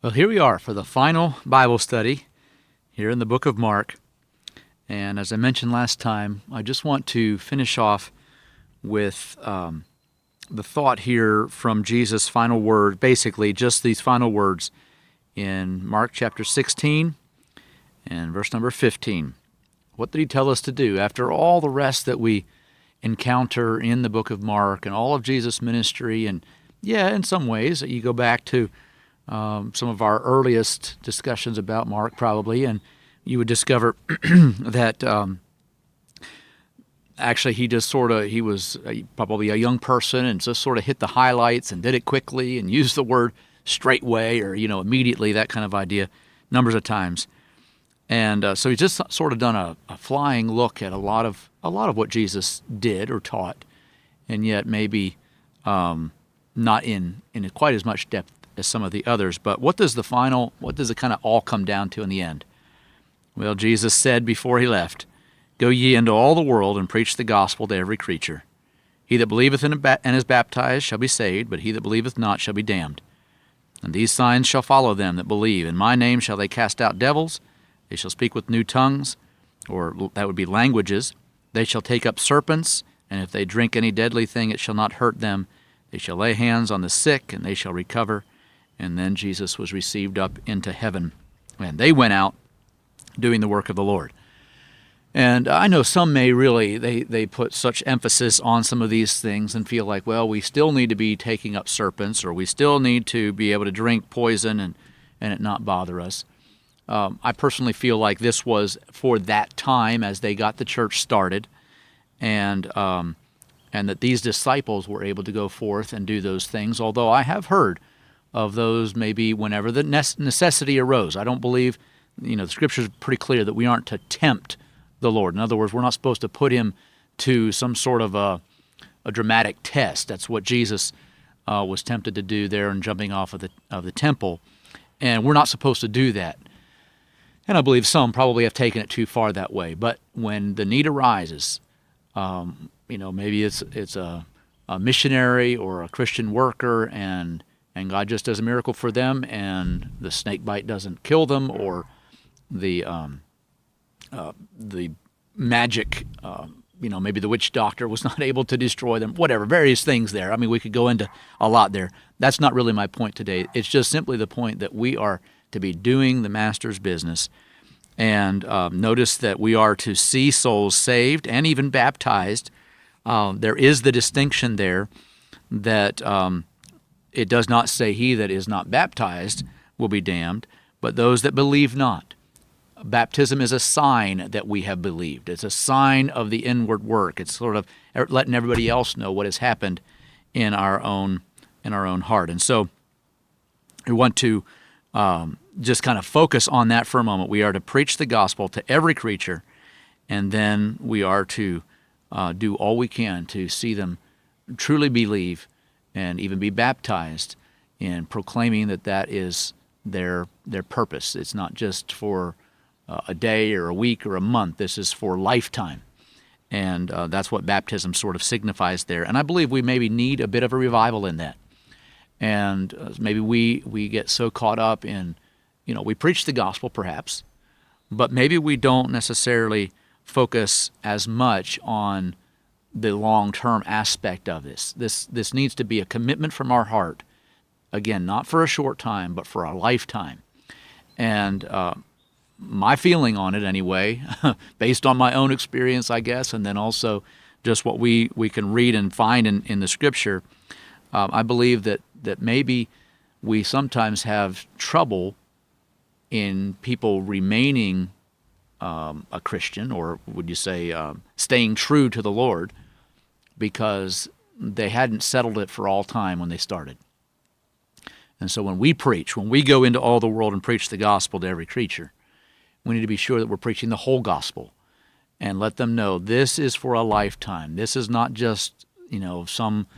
Well, here we are for the final Bible study here in the book of Mark. And as I mentioned last time, I just want to finish off with the thought here from Jesus' final word, basically just these final words in Mark chapter 16 and verse number 15. What did he tell us to do? After all the rest that we encounter in the book of Mark and all of Jesus' ministry, and in some ways, you go back to some of our earliest discussions about Mark probably, and you would discover that actually he was probably a young person and just sort of hit the highlights and did it quickly and used the word straightway or, immediately, that kind of idea, numbers of times. And so he's just sort of done a flying look at a lot of what Jesus did or taught, and yet maybe not in quite as much depth as some of the others. But what does it kind of all come down to in the end? Well, Jesus said before he left, "Go ye into all the world and preach the gospel to every creature. He that believeth and is baptized shall be saved, but he that believeth not shall be damned. And these signs shall follow them that believe. In my name shall they cast out devils. They shall speak with new tongues," or that would be languages. "They shall take up serpents, and if they drink any deadly thing, it shall not hurt them. They shall lay hands on the sick, and they shall recover." And then Jesus was received up into heaven, and they went out doing the work of the Lord. And I know some may really, they put such emphasis on some of these things and feel like, well, we still need to be taking up serpents, or we still need to be able to drink poison and it not bother us. I personally feel like this was for that time as they got the church started, and that these disciples were able to go forth and do those things, although I have heard of those maybe whenever the necessity arose. I don't believe, the Scripture is pretty clear that we aren't to tempt the Lord. In other words, we're not supposed to put him to some sort of a dramatic test. That's what Jesus was tempted to do there in jumping off of the temple, and we're not supposed to do that. And I believe some probably have taken it too far that way. But when the need arises, maybe it's a missionary or a Christian worker, and God just does a miracle for them, and the snake bite doesn't kill them, or the magic, maybe the witch doctor was not able to destroy them, whatever, various things there. I mean, we could go into a lot there. That's not really my point today. It's just simply the point that we are to be doing the Master's business. And notice that we are to see souls saved and even baptized. There is the distinction there that it does not say he that is not baptized will be damned, but those that believe not. Baptism is a sign that we have believed. It's a sign of the inward work. It's sort of letting everybody else know what has happened in our own heart. And so we want to just kind of focus on that for a moment. We are to preach the gospel to every creature, and then we are to do all we can to see them truly believe and even be baptized in proclaiming that is their purpose. It's not just for a day or a week or a month. This is for lifetime. And that's what baptism sort of signifies there. And I believe we maybe need a bit of a revival in that. And maybe we get so caught up in, we preach the gospel perhaps, but maybe we don't necessarily focus as much on the long-term aspect of this. This needs to be a commitment from our heart, again, not for a short time, but for a lifetime. And my feeling on it anyway, based on my own experience, I guess, and then also just what we can read and find in the Scripture, I believe that maybe we sometimes have trouble in people remaining a Christian, or would you say staying true to the Lord, because they hadn't settled it for all time when they started. And so when we preach, when we go into all the world and preach the gospel to every creature, we need to be sure that we're preaching the whole gospel and let them know this is for a lifetime. This is not just, some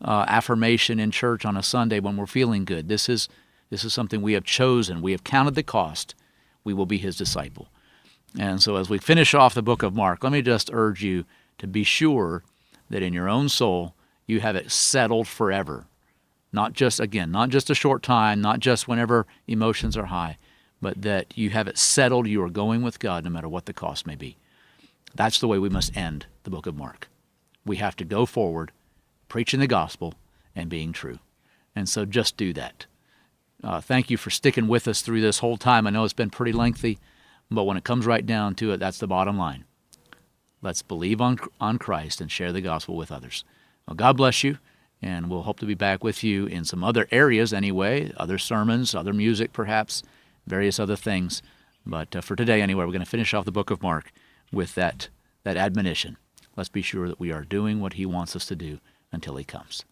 affirmation in church on a Sunday when we're feeling good. This is something we have chosen. We have counted the cost. We will be his disciple. And so as we finish off the book of Mark, let me just urge you to be sure that in your own soul you have it settled forever Not just a short time, not just whenever emotions are high, but that you have it settled you are going with God no matter what the cost may be. That's the way we must end the book of Mark. We have to go forward, preaching the gospel and being true. And so just do that. Thank you for sticking with us through this whole time. I know it's been pretty lengthy, but when it comes right down to it, that's the bottom line. Let's believe on Christ and share the gospel with others. Well, God bless you, and we'll hope to be back with you in some other areas anyway, other sermons, other music perhaps, various other things. But for today anyway, we're going to finish off the book of Mark with that admonition. Let's be sure that we are doing what he wants us to do until he comes.